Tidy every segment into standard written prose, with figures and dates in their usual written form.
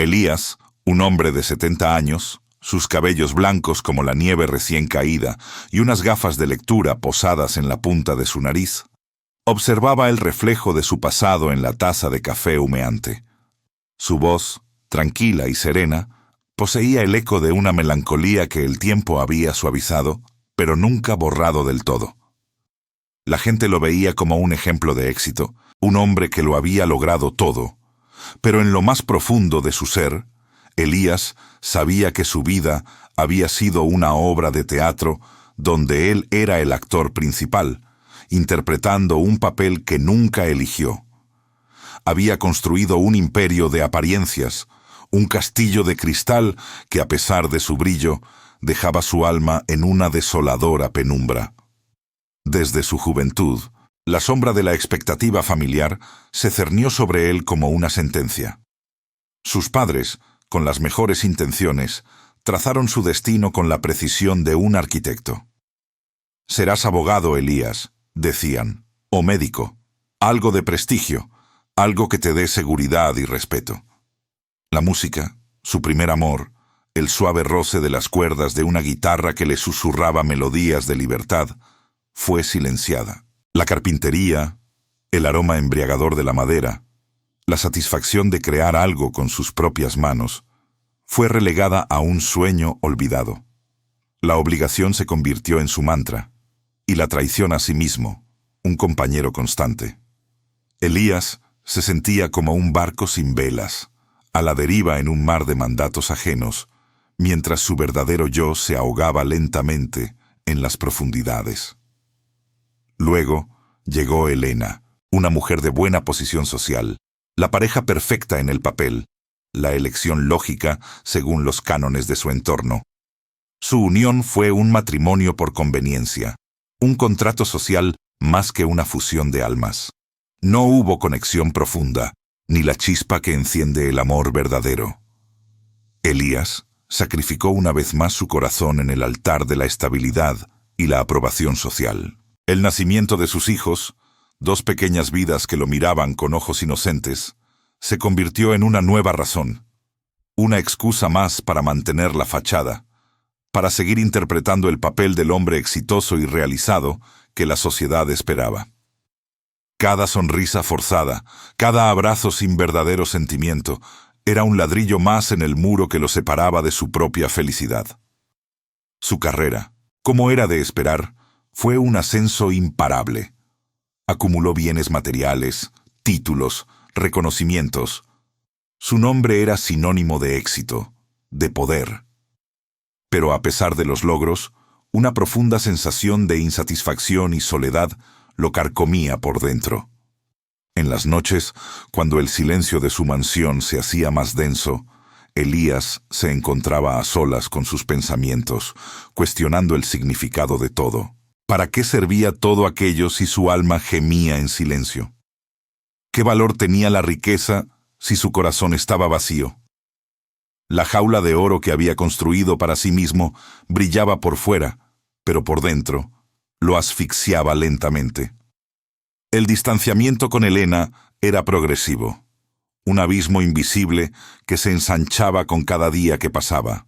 Elías, un hombre de 70 años, sus cabellos blancos como la nieve recién caída y unas gafas de lectura posadas en la punta de su nariz, observaba el reflejo de su pasado en la taza de café humeante. Su voz, tranquila y serena, poseía el eco de una melancolía que el tiempo había suavizado, pero nunca borrado del todo. La gente lo veía como un ejemplo de éxito, un hombre que lo había logrado todo, pero en lo más profundo de su ser, Elías sabía que su vida había sido una obra de teatro donde él era el actor principal, interpretando un papel que nunca eligió. Había construido un imperio de apariencias, un castillo de cristal que, a pesar de su brillo, dejaba su alma en una desoladora penumbra. Desde su juventud, la sombra de la expectativa familiar se cernió sobre él como una sentencia. Sus padres, con las mejores intenciones, trazaron su destino con la precisión de un arquitecto. «Serás abogado, Elías», decían, «o médico, algo de prestigio, algo que te dé seguridad y respeto». La música, su primer amor, el suave roce de las cuerdas de una guitarra que le susurraba melodías de libertad, fue silenciada. La carpintería, el aroma embriagador de la madera, la satisfacción de crear algo con sus propias manos, fue relegada a un sueño olvidado. La obligación se convirtió en su mantra, y la traición a sí mismo, un compañero constante. Elías se sentía como un barco sin velas, a la deriva en un mar de mandatos ajenos, mientras su verdadero yo se ahogaba lentamente en las profundidades. Luego llegó Elena, una mujer de buena posición social, la pareja perfecta en el papel, la elección lógica según los cánones de su entorno. Su unión fue un matrimonio por conveniencia, un contrato social más que una fusión de almas. No hubo conexión profunda, ni la chispa que enciende el amor verdadero. Elías sacrificó una vez más su corazón en el altar de la estabilidad y la aprobación social. El nacimiento de sus hijos, dos pequeñas vidas que lo miraban con ojos inocentes, se convirtió en una nueva razón, una excusa más para mantener la fachada, para seguir interpretando el papel del hombre exitoso y realizado que la sociedad esperaba. Cada sonrisa forzada, cada abrazo sin verdadero sentimiento, era un ladrillo más en el muro que lo separaba de su propia felicidad. Su carrera, como era de esperar, fue un ascenso imparable. Acumuló bienes materiales, títulos, reconocimientos. Su nombre era sinónimo de éxito, de poder. Pero a pesar de los logros, una profunda sensación de insatisfacción y soledad lo carcomía por dentro. En las noches, cuando el silencio de su mansión se hacía más denso, Elías se encontraba a solas con sus pensamientos, cuestionando el significado de todo. ¿Para qué servía todo aquello si su alma gemía en silencio? ¿Qué valor tenía la riqueza si su corazón estaba vacío? La jaula de oro que había construido para sí mismo brillaba por fuera, pero por dentro lo asfixiaba lentamente. El distanciamiento con Elena era progresivo, un abismo invisible que se ensanchaba con cada día que pasaba.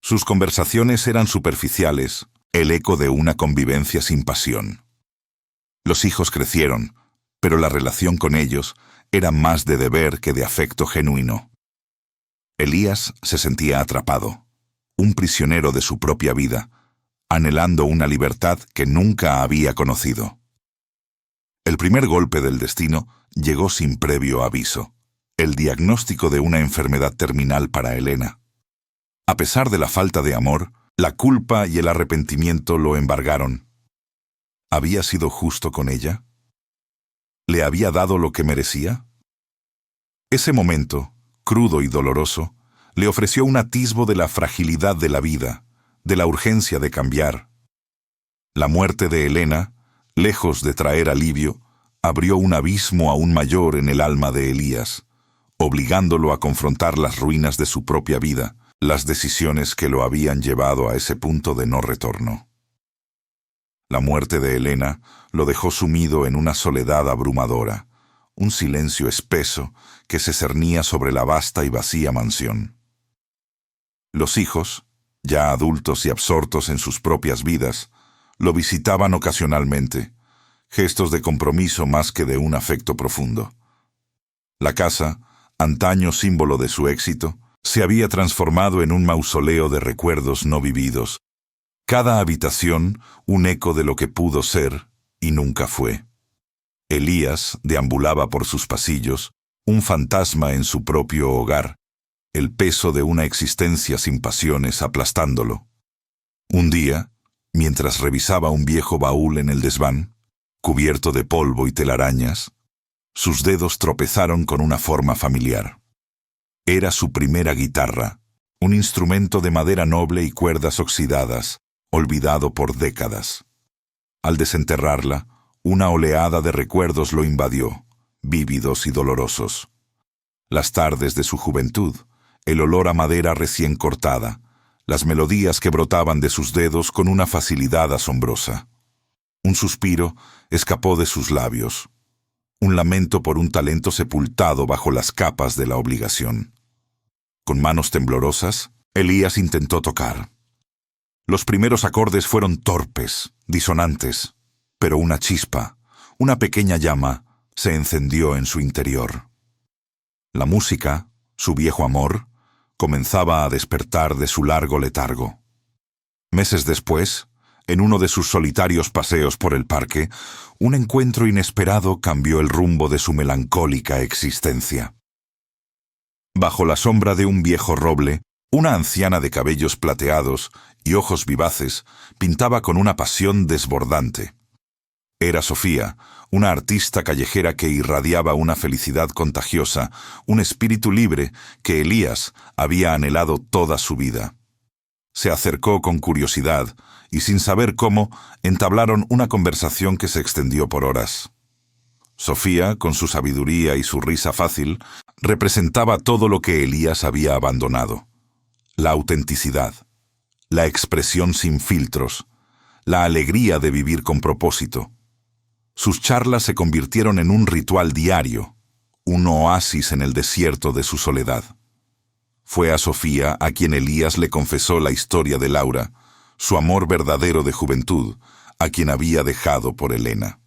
Sus conversaciones eran superficiales, el eco de una convivencia sin pasión. Los hijos crecieron, pero la relación con ellos era más de deber que de afecto genuino. Elías se sentía atrapado, un prisionero de su propia vida, anhelando una libertad que nunca había conocido. El primer golpe del destino llegó sin previo aviso, el diagnóstico de una enfermedad terminal para Elena. A pesar de la falta de amor, la culpa y el arrepentimiento lo embargaron. ¿Había sido justo con ella? ¿Le había dado lo que merecía? Ese momento, crudo y doloroso, le ofreció un atisbo de la fragilidad de la vida, de la urgencia de cambiar. La muerte de Elena, lejos de traer alivio, abrió un abismo aún mayor en el alma de Elías, obligándolo a confrontar las ruinas de su propia vida, las decisiones que lo habían llevado a ese punto de no retorno. La muerte de Elena lo dejó sumido en una soledad abrumadora, un silencio espeso que se cernía sobre la vasta y vacía mansión. Los hijos, ya adultos y absortos en sus propias vidas, lo visitaban ocasionalmente, gestos de compromiso más que de un afecto profundo. La casa, antaño símbolo de su éxito, se había transformado en un mausoleo de recuerdos no vividos, cada habitación un eco de lo que pudo ser y nunca fue. Elías deambulaba por sus pasillos, un fantasma en su propio hogar, el peso de una existencia sin pasiones aplastándolo. Un día, mientras revisaba un viejo baúl en el desván, cubierto de polvo y telarañas, sus dedos tropezaron con una forma familiar. Era su primera guitarra, un instrumento de madera noble y cuerdas oxidadas, olvidado por décadas. Al desenterrarla, una oleada de recuerdos lo invadió, vívidos y dolorosos. Las tardes de su juventud, el olor a madera recién cortada, las melodías que brotaban de sus dedos con una facilidad asombrosa. Un suspiro escapó de sus labios, un lamento por un talento sepultado bajo las capas de la obligación. Con manos temblorosas, Elías intentó tocar. Los primeros acordes fueron torpes, disonantes, pero una chispa, una pequeña llama, se encendió en su interior. La música, su viejo amor, comenzaba a despertar de su largo letargo. Meses después, en uno de sus solitarios paseos por el parque, un encuentro inesperado cambió el rumbo de su melancólica existencia. Bajo la sombra de un viejo roble, una anciana de cabellos plateados y ojos vivaces pintaba con una pasión desbordante. Era Sofía, una artista callejera que irradiaba una felicidad contagiosa, un espíritu libre que Elías había anhelado toda su vida. Se acercó con curiosidad y, sin saber cómo, entablaron una conversación que se extendió por horas. Sofía, con su sabiduría y su risa fácil, representaba todo lo que Elías había abandonado: la autenticidad, la expresión sin filtros, la alegría de vivir con propósito. Sus charlas se convirtieron en un ritual diario, un oasis en el desierto de su soledad. Fue a Sofía a quien Elías le confesó la historia de Laura, su amor verdadero de juventud, a quien había dejado por Helena.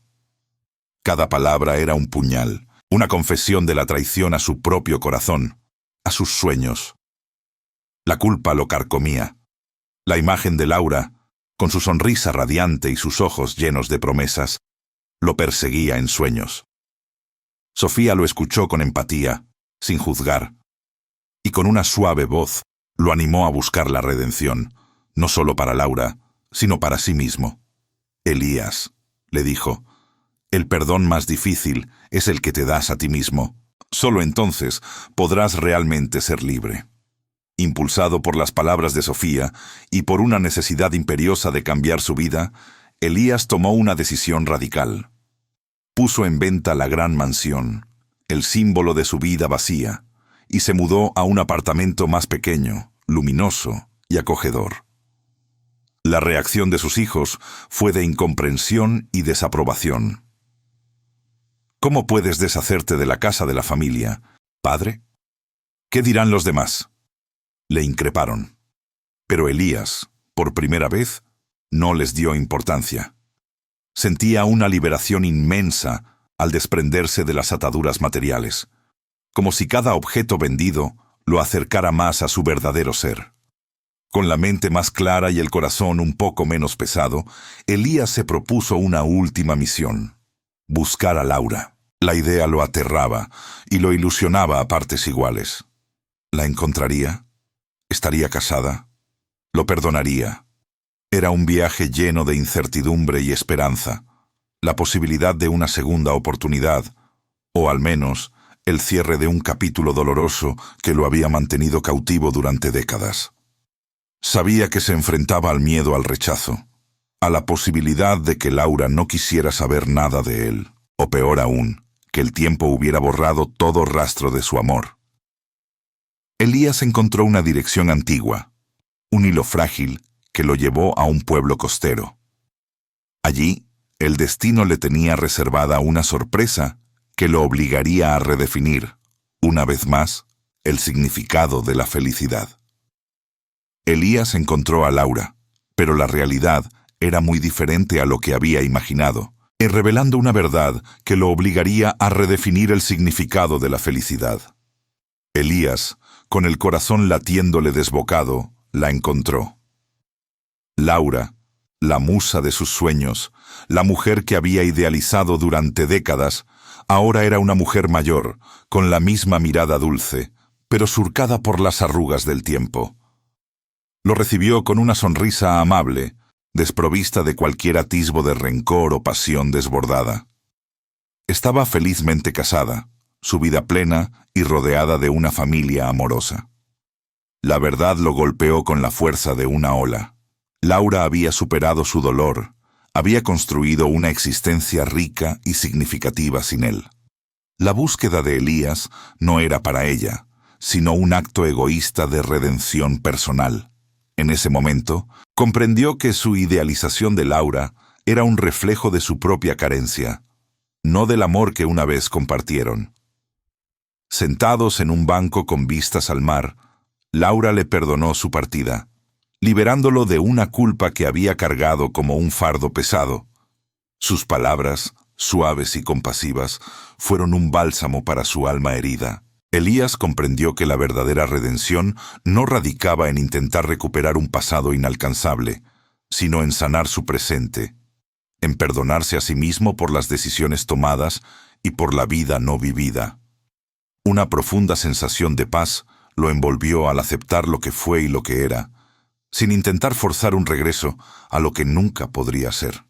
Cada palabra era un puñal, una confesión de la traición a su propio corazón, a sus sueños. La culpa lo carcomía. La imagen de Laura, con su sonrisa radiante y sus ojos llenos de promesas, lo perseguía en sueños. Sofía lo escuchó con empatía, sin juzgar, y con una suave voz lo animó a buscar la redención, no solo para Laura, sino para sí mismo. Elías, le dijo, el perdón más difícil es el que te das a ti mismo. Solo entonces podrás realmente ser libre. Impulsado por las palabras de Sofía y por una necesidad imperiosa de cambiar su vida, Elías tomó una decisión radical. Puso en venta la gran mansión, el símbolo de su vida vacía, y se mudó a un apartamento más pequeño, luminoso y acogedor. La reacción de sus hijos fue de incomprensión y desaprobación. ¿Cómo puedes deshacerte de la casa de la familia, padre? ¿Qué dirán los demás?, le increparon. Pero Elías, por primera vez, no les dio importancia. Sentía una liberación inmensa al desprenderse de las ataduras materiales, como si cada objeto vendido lo acercara más a su verdadero ser. Con la mente más clara y el corazón un poco menos pesado, Elías se propuso una última misión: buscar a Laura. La idea lo aterraba y lo ilusionaba a partes iguales. ¿La encontraría? ¿Estaría casada? ¿Lo perdonaría? Era un viaje lleno de incertidumbre y esperanza, la posibilidad de una segunda oportunidad, o al menos el cierre de un capítulo doloroso que lo había mantenido cautivo durante décadas. Sabía que se enfrentaba al miedo al rechazo, a la posibilidad de que Laura no quisiera saber nada de él, o peor aún, que el tiempo hubiera borrado todo rastro de su amor. Elías encontró una dirección antigua, un hilo frágil que lo llevó a un pueblo costero. Allí, el destino le tenía reservada una sorpresa que lo obligaría a redefinir, Una vez más, el significado de la felicidad. Elías encontró a Laura, pero la realidad era muy diferente a lo que había imaginado, y revelando una verdad que lo obligaría a redefinir el significado de la felicidad. Elías, con el corazón latiéndole desbocado, la encontró. Laura, la musa de sus sueños, la mujer que había idealizado durante décadas, ahora era una mujer mayor, con la misma mirada dulce, pero surcada por las arrugas del tiempo. Lo recibió con una sonrisa amable, desprovista de cualquier atisbo de rencor o pasión desbordada. Estaba felizmente casada, su vida plena y rodeada de una familia amorosa. La verdad lo golpeó con la fuerza de una ola. Laura había superado su dolor, había construido una existencia rica y significativa sin él. La búsqueda de Elías no era para ella, sino un acto egoísta de redención personal. En ese momento, comprendió que su idealización de Laura era un reflejo de su propia carencia, no del amor que una vez compartieron. Sentados en un banco con vistas al mar, Laura le perdonó su partida, liberándolo de una culpa que había cargado como un fardo pesado. Sus palabras, suaves y compasivas, fueron un bálsamo para su alma herida. Elías comprendió que la verdadera redención no radicaba en intentar recuperar un pasado inalcanzable, sino en sanar su presente, en perdonarse a sí mismo por las decisiones tomadas y por la vida no vivida. Una profunda sensación de paz lo envolvió al aceptar lo que fue y lo que era, sin intentar forzar un regreso a lo que nunca podría ser.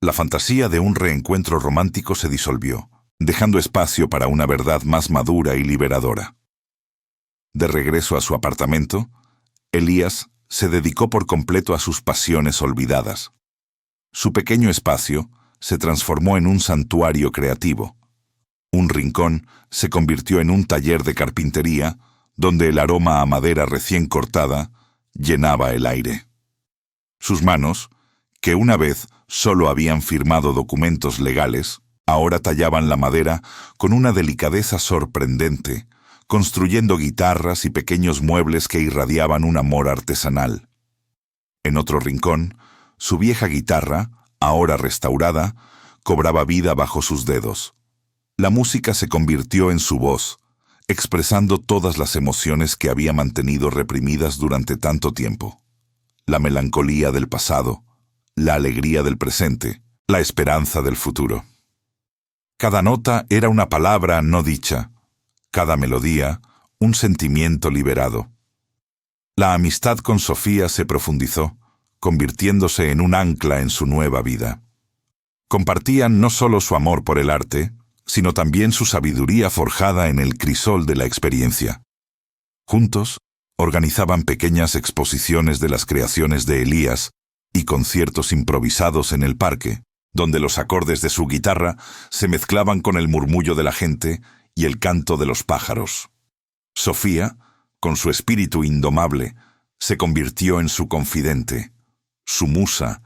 La fantasía de un reencuentro romántico se disolvió, dejando espacio para una verdad más madura y liberadora. De regreso a su apartamento, Elías se dedicó por completo a sus pasiones olvidadas. Su pequeño espacio se transformó en un santuario creativo. Un rincón se convirtió en un taller de carpintería, donde el aroma a madera recién cortada llenaba el aire. Sus manos, que una vez solo habían firmado documentos legales, ahora tallaban la madera con una delicadeza sorprendente, construyendo guitarras y pequeños muebles que irradiaban un amor artesanal. En otro rincón, su vieja guitarra, ahora restaurada, cobraba vida bajo sus dedos. La música se convirtió en su voz, expresando todas las emociones que había mantenido reprimidas durante tanto tiempo. La melancolía del pasado, la alegría del presente, la esperanza del futuro. Cada nota era una palabra no dicha, cada melodía un sentimiento liberado. La amistad con Sofía se profundizó, convirtiéndose en un ancla en su nueva vida. Compartían no solo su amor por el arte, sino también su sabiduría forjada en el crisol de la experiencia. Juntos, organizaban pequeñas exposiciones de las creaciones de Elías y conciertos improvisados en el parque, donde los acordes de su guitarra se mezclaban con el murmullo de la gente y el canto de los pájaros. Sofía, con su espíritu indomable, se convirtió en su confidente, su musa,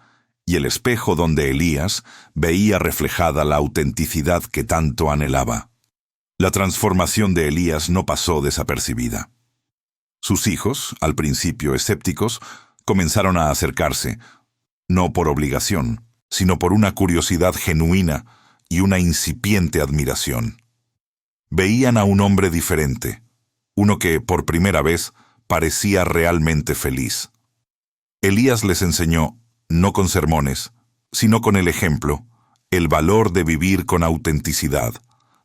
y el espejo donde Elías veía reflejada la autenticidad que tanto anhelaba. La transformación de Elías no pasó desapercibida. Sus hijos, al principio escépticos, comenzaron a acercarse, no por obligación, sino por una curiosidad genuina y una incipiente admiración. Veían a un hombre diferente, uno que, por primera vez, parecía realmente feliz. Elías les enseñó, no con sermones, sino con el ejemplo, el valor de vivir con autenticidad,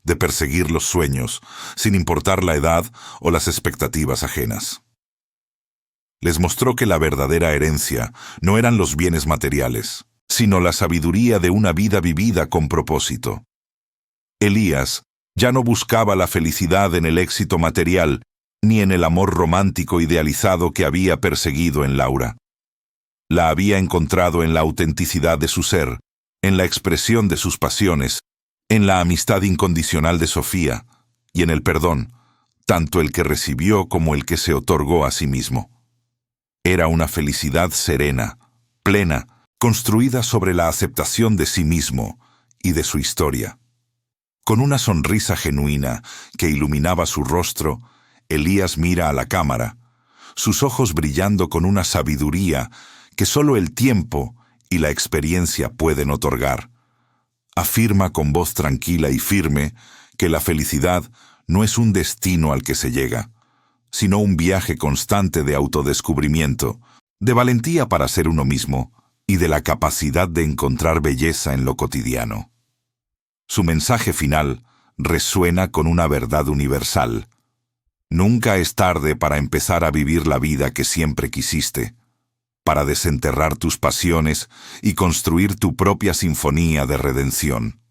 de perseguir los sueños, sin importar la edad o las expectativas ajenas. Les mostró que la verdadera herencia no eran los bienes materiales, sino la sabiduría de una vida vivida con propósito. Elías ya no buscaba la felicidad en el éxito material, ni en el amor romántico idealizado que había perseguido en Laura. La había encontrado en la autenticidad de su ser, en la expresión de sus pasiones, en la amistad incondicional de Sofía, y en el perdón, tanto el que recibió como el que se otorgó a sí mismo. Era una felicidad serena, plena, construida sobre la aceptación de sí mismo y de su historia. Con una sonrisa genuina que iluminaba su rostro, Elías mira a la cámara, sus ojos brillando con una sabiduría que solo el tiempo y la experiencia pueden otorgar. Afirma con voz tranquila y firme que la felicidad no es un destino al que se llega, sino un viaje constante de autodescubrimiento, de valentía para ser uno mismo y de la capacidad de encontrar belleza en lo cotidiano. Su mensaje final resuena con una verdad universal. Nunca es tarde para empezar a vivir la vida que siempre quisiste, para desenterrar tus pasiones y construir tu propia sinfonía de redención.